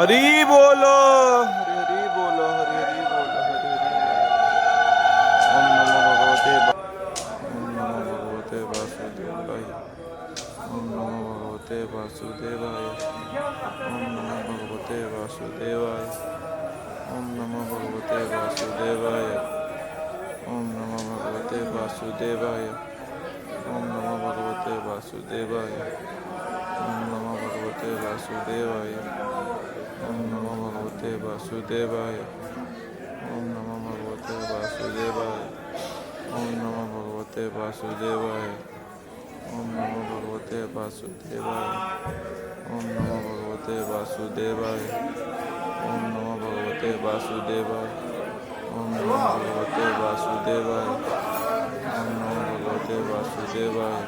हरि बोलो, हरि हरि बोलो, हरि हरि बोलो, हरि हरि बोलो। ओम नमो भगवते वासुदेवाय। ओम नमो भगवते वासुदेवाय। ओम नमो भगवते वासुदेवाय। ओम नमो भगवते वासुदेवाय। ओम नमो भगवते वासुदेवाय। ओम नमो भगवते वासुदेवाय। ओम नमो भगवते वासुदेवाय। ओम नमो भगवते वासुदेवाय। ओम नमो भगवते वासुदेवाय। ओम नमो भगवते वासुदेवाय। ओम नमो भगवते वासुदेवाय। ओम नमो भगवते वासुदेवाय। ओम नमो भगवते वासुदेवाय। ओम नमो भगवते वासुदेवाय। ओम नमो भगवते वासुदेवाय।